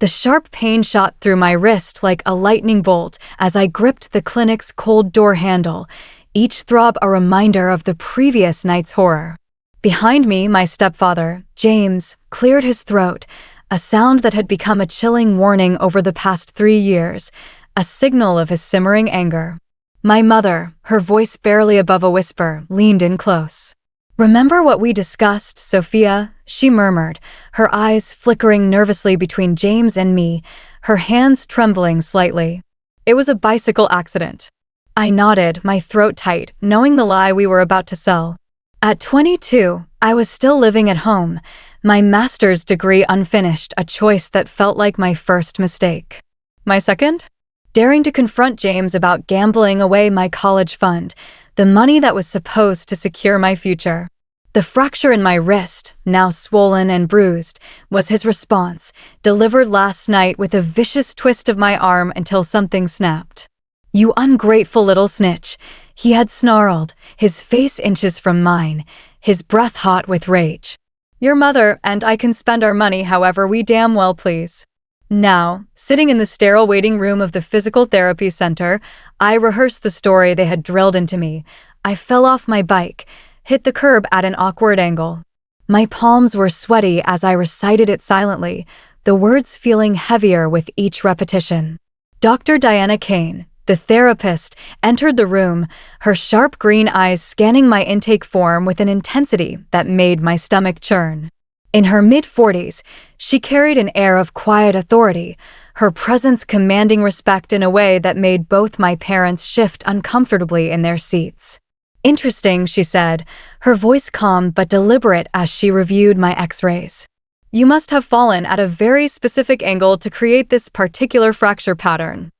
The sharp pain shot through my wrist like a lightning bolt as I gripped the clinic's cold door handle, each throb a reminder of the previous night's horror. Behind me, my stepfather, James, cleared his throat, a sound that had become a chilling warning over the past 3 years, a signal of his simmering anger. My mother, her voice barely above a whisper, leaned in close. "Remember what we discussed, Sophia?" she murmured, her eyes flickering nervously between James and me, her hands trembling slightly. "It was a bicycle accident." I nodded, my throat tight, knowing the lie we were about to sell. At 22, I was still living at home, my master's degree unfinished, a choice that felt like my first mistake. My second? Daring to confront James about gambling away my college fund, the money that was supposed to secure my future. The fracture in my wrist, now swollen and bruised, was his response, delivered last night with a vicious twist of my arm until something snapped. "You ungrateful little snitch," he had snarled, his face inches from mine, his breath hot with rage. "Your mother and I can spend our money however we damn well please." Now, sitting in the sterile waiting room of the physical therapy center, I rehearsed the story they had drilled into me. I fell off my bike, hit the curb at an awkward angle. My palms were sweaty as I recited it silently, the words feeling heavier with each repetition. Dr. Diana Kane, the therapist, entered the room, her sharp green eyes scanning my intake form with an intensity that made my stomach churn. In her mid-40s, she carried an air of quiet authority, her presence commanding respect in a way that made both my parents shift uncomfortably in their seats. "Interesting," she said, her voice calm but deliberate as she reviewed my x-rays. "You must have fallen at a very specific angle to create this particular fracture pattern."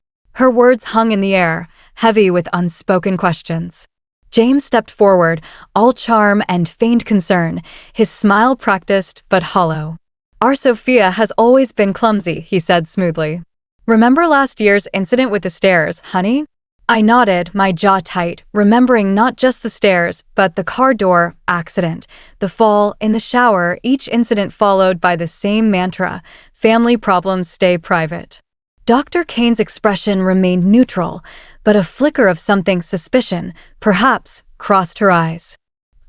Her words hung in the air, heavy with unspoken questions. James stepped forward, all charm and feigned concern, his smile practiced but hollow. "Our Sophia has always been clumsy," he said smoothly. "Remember last year's incident with the stairs, honey?" I nodded, my jaw tight, remembering not just the stairs, but the car door accident, the fall, in the shower, each incident followed by the same mantra: family problems stay private. Dr. Kane's expression remained neutral, but a flicker of something suspicion, perhaps, crossed her eyes.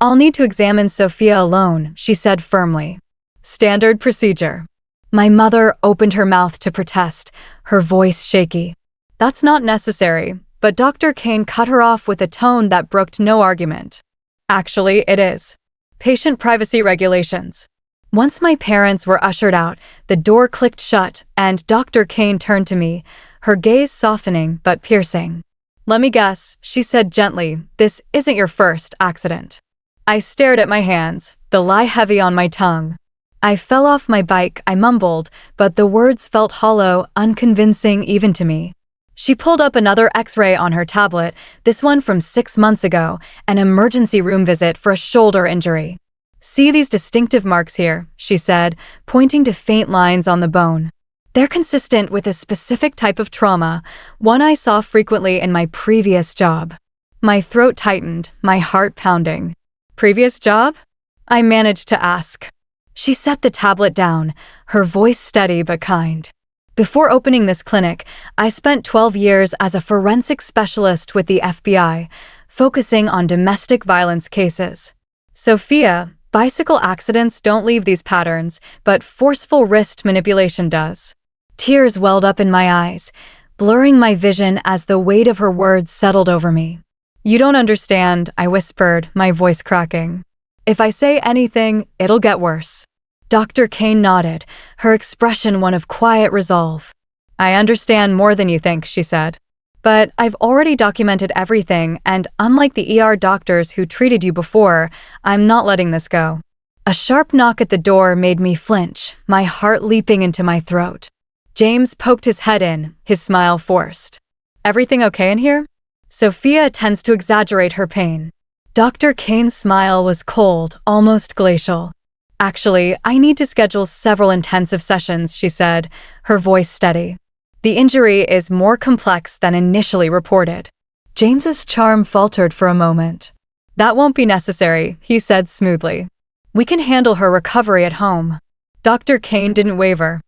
"I'll need to examine Sophia alone," she said firmly. "Standard procedure." My mother opened her mouth to protest, her voice shaky. "That's not necessary," but Dr. Kane cut her off with a tone that brooked no argument. "Actually, it is. Patient privacy regulations." Once my parents were ushered out, the door clicked shut, and Dr. Kane turned to me, her gaze softening but piercing. "Let me guess," she said gently, "this isn't your first accident." I stared at my hands, the lie heavy on my tongue. "I fell off my bike," I mumbled, but the words felt hollow, unconvincing even to me. She pulled up another x-ray on her tablet, this one from 6 months ago, an emergency room visit for a shoulder injury. "See these distinctive marks here," she said, pointing to faint lines on the bone. "They're consistent with a specific type of trauma, one I saw frequently in my previous job." My throat tightened, my heart pounding. "Previous job?" I managed to ask. She set the tablet down, her voice steady but kind. "Before opening this clinic, I spent 12 years as a forensic specialist with the FBI, focusing on domestic violence cases. Sophia, bicycle accidents don't leave these patterns, but forceful wrist manipulation does." Tears welled up in my eyes, blurring my vision as the weight of her words settled over me. "You don't understand," I whispered, my voice cracking. "If I say anything, it'll get worse." Dr. Kane nodded, her expression one of quiet resolve. "I understand more than you think," she said. "But I've already documented everything, and unlike the ER doctors who treated you before, I'm not letting this go." A sharp knock at the door made me flinch, my heart leaping into my throat. James poked his head in, his smile forced. "Everything okay in here?" Sophia tends to exaggerate her pain. Dr. Kane's smile was cold, almost glacial. "Actually, I need to schedule several intensive sessions," she said, her voice steady. "The injury is more complex than initially reported." James's charm faltered for a moment. "That won't be necessary," he said smoothly. "We can handle her recovery at home." Dr. Kane didn't waver.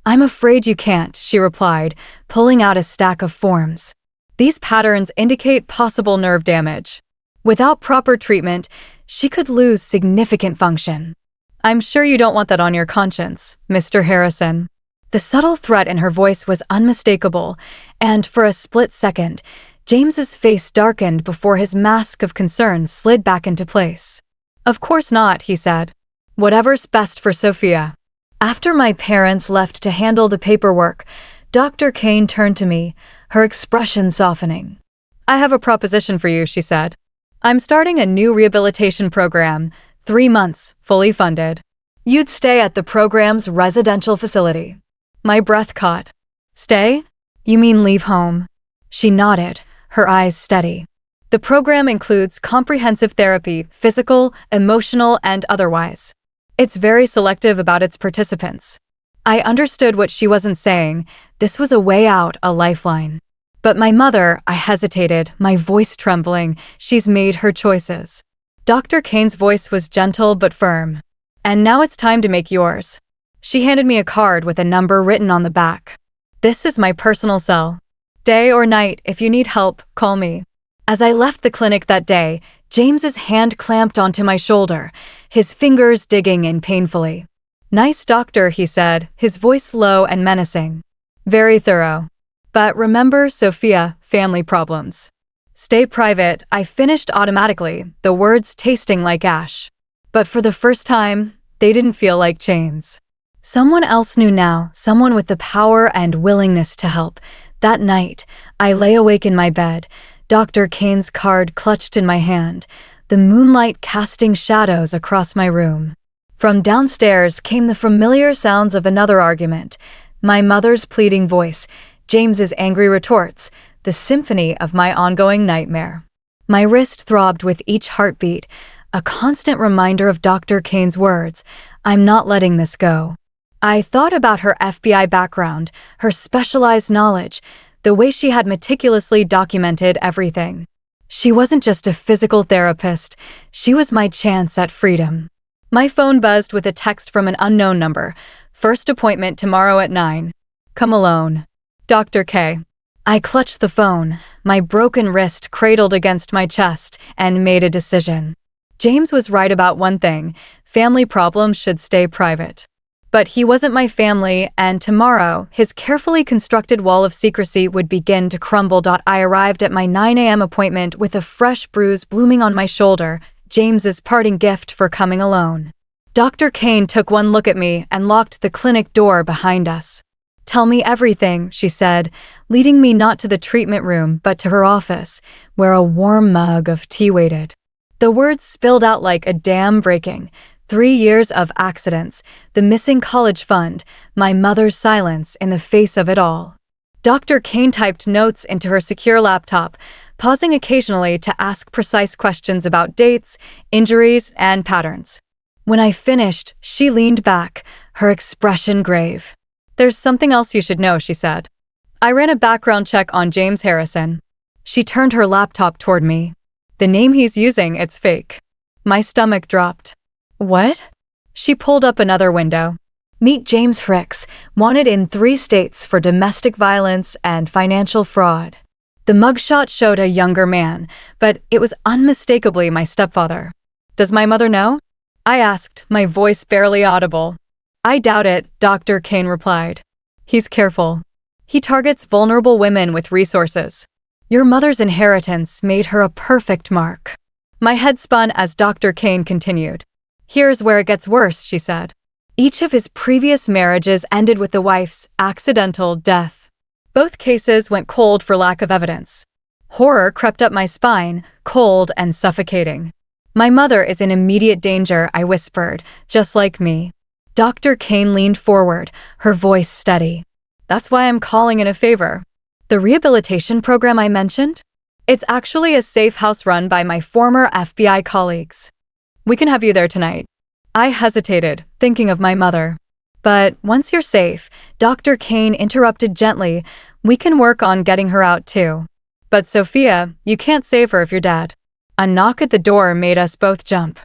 I'm afraid you can't, she replied, pulling out a stack of forms. These patterns indicate possible nerve damage. Without proper treatment, she could lose significant function. I'm sure you don't want that on your conscience, Mr. Harrison. The subtle threat in her voice was unmistakable, and for a split second, James's face darkened before his mask of concern slid back into place. Of course not, he said. Whatever's best for Sophia. After my parents left to handle the paperwork, Dr. Kane turned to me, her expression softening. I have a proposition for you, she said. I'm starting a new rehabilitation program, 3 months, fully funded. You'd stay at the program's residential facility. My breath caught. Stay? You mean leave home? She nodded, her eyes steady. The program includes comprehensive therapy, physical, emotional, and otherwise. It's very selective about its participants. I understood what she wasn't saying. This was a way out, a lifeline. But my mother, I hesitated, my voice trembling. She's made her choices. Dr. Kane's voice was gentle but firm. And now it's time to make yours. She handed me a card with a number written on the back. This is my personal cell. Day or night, if you need help, call me. As I left the clinic that day, James's hand clamped onto my shoulder, his fingers digging in painfully. Nice doctor, he said, his voice low and menacing. Very thorough. But remember, Sophia, family problems. Stay private, I finished automatically, the words tasting like ash. But for the first time, they didn't feel like chains. Someone else knew now, someone with the power and willingness to help. That night, I lay awake in my bed, Dr. Kane's card clutched in my hand, the moonlight casting shadows across my room. From downstairs came the familiar sounds of another argument, my mother's pleading voice, James's angry retorts, the symphony of my ongoing nightmare. My wrist throbbed with each heartbeat, a constant reminder of Dr. Kane's words, I'm not letting this go. I thought about her FBI background, her specialized knowledge, the way she had meticulously documented everything. She wasn't just a physical therapist, she was my chance at freedom. My phone buzzed with a text from an unknown number. First appointment tomorrow at 9. Come alone. Dr. K. I clutched the phone, my broken wrist cradled against my chest, and made a decision. James was right about one thing, family problems should stay private. But he wasn't my family, and tomorrow, his carefully constructed wall of secrecy would begin to crumble. I arrived at my 9 a.m. appointment with a fresh bruise blooming on my shoulder, James's parting gift for coming alone. Dr. Kane took one look at me and locked the clinic door behind us. Tell me everything, she said, leading me not to the treatment room but to her office, where a warm mug of tea waited. The words spilled out like a dam breaking. 3 years of accidents, the missing college fund, my mother's silence in the face of it all. Dr. Kane typed notes into her secure laptop, pausing occasionally to ask precise questions about dates, injuries, and patterns. When I finished, she leaned back, her expression grave. There's something else you should know, she said. I ran a background check on James Harrison. She turned her laptop toward me. The name he's using, it's fake. My stomach dropped. What? She pulled up another window. Meet James Fricks, wanted in 3 states for domestic violence and financial fraud. The mugshot showed a younger man, but it was unmistakably my stepfather. Does my mother know? I asked, my voice barely audible. I doubt it, Dr. Kane replied. He's careful. He targets vulnerable women with resources. Your mother's inheritance made her a perfect mark. My head spun as Dr. Kane continued. Here's where it gets worse, she said. Each of his previous marriages ended with the wife's accidental death. Both cases went cold for lack of evidence. Horror crept up my spine, cold and suffocating. My mother is in immediate danger, I whispered, just like me. Dr. Kane leaned forward, her voice steady. That's why I'm calling in a favor. The rehabilitation program I mentioned? It's actually a safe house run by my former FBI colleagues. We can have you there tonight. I hesitated, thinking of my mother. But once you're safe, Dr. Kane interrupted gently, we can work on getting her out too. But Sophia, you can't save her if you're dead. A knock at the door made us both jump.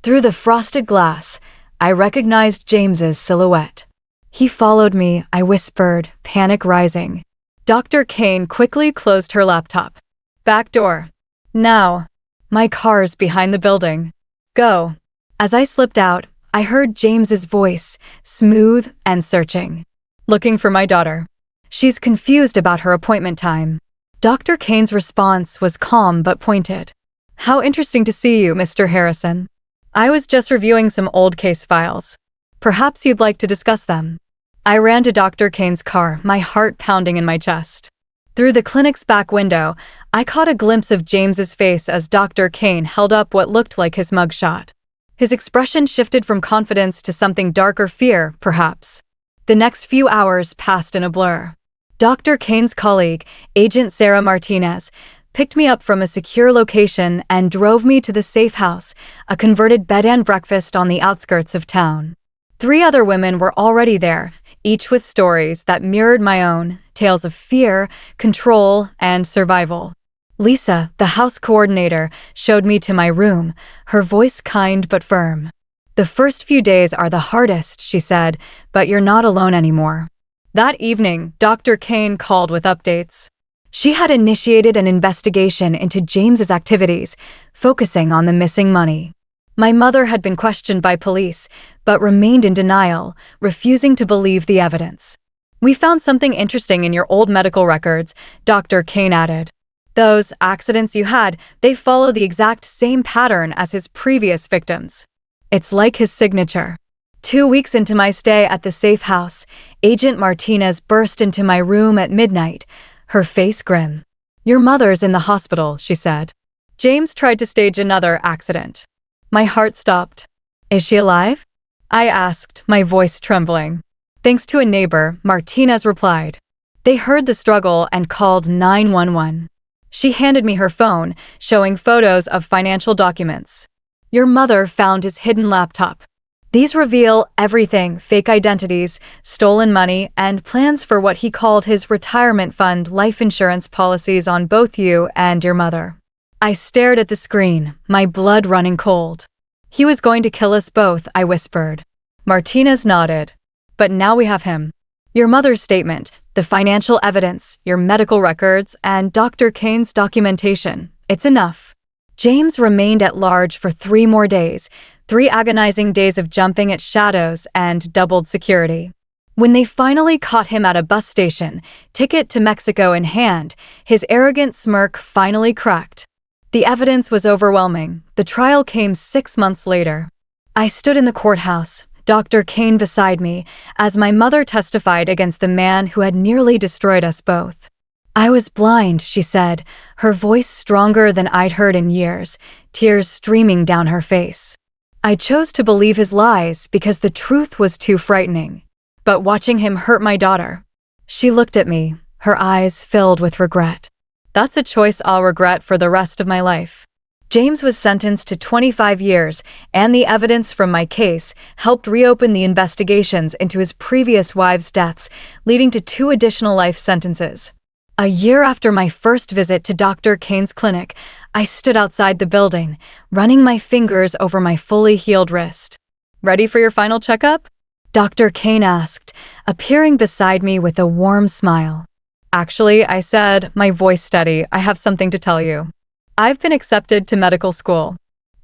Through the frosted glass, I recognized James's silhouette. He followed me, I whispered, panic rising. Dr. Kane quickly closed her laptop. Back door. Now. My car's behind the building. Go. As I slipped out, I heard James's voice, smooth and searching. Looking for my daughter. She's confused about her appointment time. Dr. Kane's response was calm but pointed. How interesting to see you, Mr. Harrison. I was just reviewing some old case files. Perhaps you'd like to discuss them. I ran to Dr. Kane's car, my heart pounding in my chest. Through the clinic's back window, I caught a glimpse of James's face as Dr. Kane held up what looked like his mugshot. His expression shifted from confidence to something darker fear, perhaps. The next few hours passed in a blur. Dr. Kane's colleague, Agent Sarah Martinez, picked me up from a secure location and drove me to the Safe House, a converted bed and breakfast on the outskirts of town. 3 other women were already there, each with stories that mirrored my own, tales of fear, control, and survival. Lisa, the house coordinator, showed me to my room, her voice kind but firm. The first few days are the hardest, she said, but you're not alone anymore. That evening, Dr. Kane called with updates. She had initiated an investigation into James's activities, focusing on the missing money. My mother had been questioned by police, but remained in denial, refusing to believe the evidence. We found something interesting in your old medical records, Dr. Kane added. Those accidents you had, they follow the exact same pattern as his previous victims. It's like his signature. 2 weeks into my stay at the Safe House, Agent Martinez burst into my room at midnight, her face grim. Your mother's in the hospital, she said. James tried to stage another accident. My heart stopped. Is she alive? I asked, my voice trembling. Thanks to a neighbor, Martinez replied. They heard the struggle and called 911. She handed me her phone, showing photos of financial documents. Your mother found his hidden laptop. These reveal everything: fake identities, stolen money, and plans for what he called his retirement fund life insurance policies on both you and your mother. I stared at the screen, my blood running cold. He was going to kill us both, I whispered. Martinez nodded. But now we have him. Your mother's statement, the financial evidence, your medical records, and Dr. Kane's documentation. It's enough. James remained at large for 3 more days, 3 agonizing days of jumping at shadows and doubled security. When they finally caught him at a bus station, ticket to Mexico in hand, his arrogant smirk finally cracked. The evidence was overwhelming. The trial came 6 months later. I stood in the courthouse, Dr. Kane beside me, as my mother testified against the man who had nearly destroyed us both. I was blind, she said, her voice stronger than I'd heard in years, tears streaming down her face. I chose to believe his lies because the truth was too frightening. But watching him hurt my daughter. She looked at me, her eyes filled with regret. That's a choice I'll regret for the rest of my life. James was sentenced to 25 years, and the evidence from my case helped reopen the investigations into his previous wives' deaths, leading to 2 additional life sentences. A year after my first visit to Dr. Kane's clinic, I stood outside the building, running my fingers over my fully healed wrist. Ready for your final checkup? Dr. Kane asked, appearing beside me with a warm smile. Actually, I said, my voice steady, I have something to tell you. I've been accepted to medical school.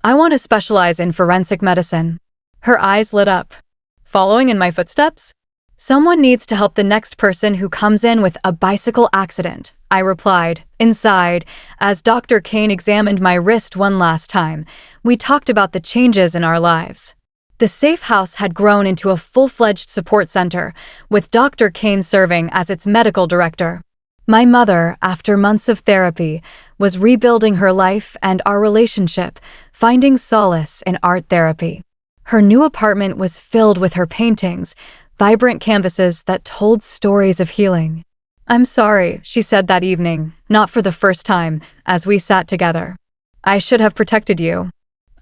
I want to specialize in forensic medicine. Her eyes lit up. Following in my footsteps? Someone needs to help the next person who comes in with a bicycle accident, I replied, inside, as Dr. Kane examined my wrist one last time. We talked about the changes in our lives. The Safe House had grown into a full-fledged support center, with Dr. Kane serving as its medical director. My mother, after months of therapy, was rebuilding her life and our relationship, finding solace in art therapy. Her new apartment was filled with her paintings, vibrant canvases that told stories of healing. I'm sorry, she said that evening, not for the first time, as we sat together. I should have protected you.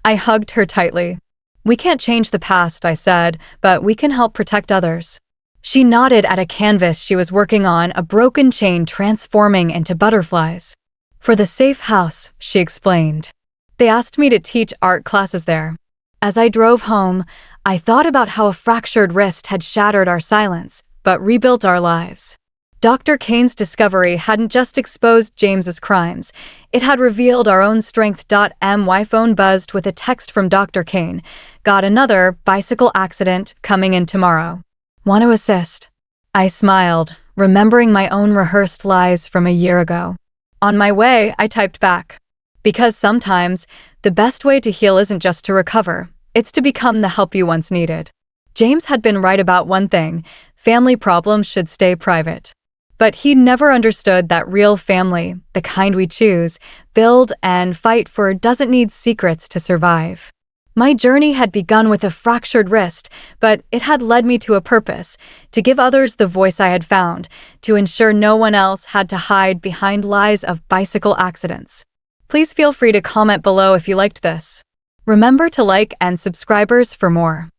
I hugged her tightly. We can't change the past, I said, but we can help protect others. She nodded at a canvas she was working on, a broken chain transforming into butterflies. For the Safe House, she explained. They asked me to teach art classes there. As I drove home, I thought about how a fractured wrist had shattered our silence, but rebuilt our lives. Dr. Kane's discovery hadn't just exposed James's crimes, it had revealed our own strength. My phone buzzed with a text from Dr. Kane. Got another bicycle accident coming in tomorrow. Want to assist? I smiled, remembering my own rehearsed lies from a year ago. On my way, I typed back. Because sometimes, the best way to heal isn't just to recover, it's to become the help you once needed. James had been right about one thing: family problems should stay private. But he never understood that real family, the kind we choose, build and fight for, doesn't need secrets to survive. My journey had begun with a fractured wrist, but it had led me to a purpose: to give others the voice I had found, to ensure no one else had to hide behind lies of bicycle accidents. Please feel free to comment below if you liked this. Remember to like and subscribers for more.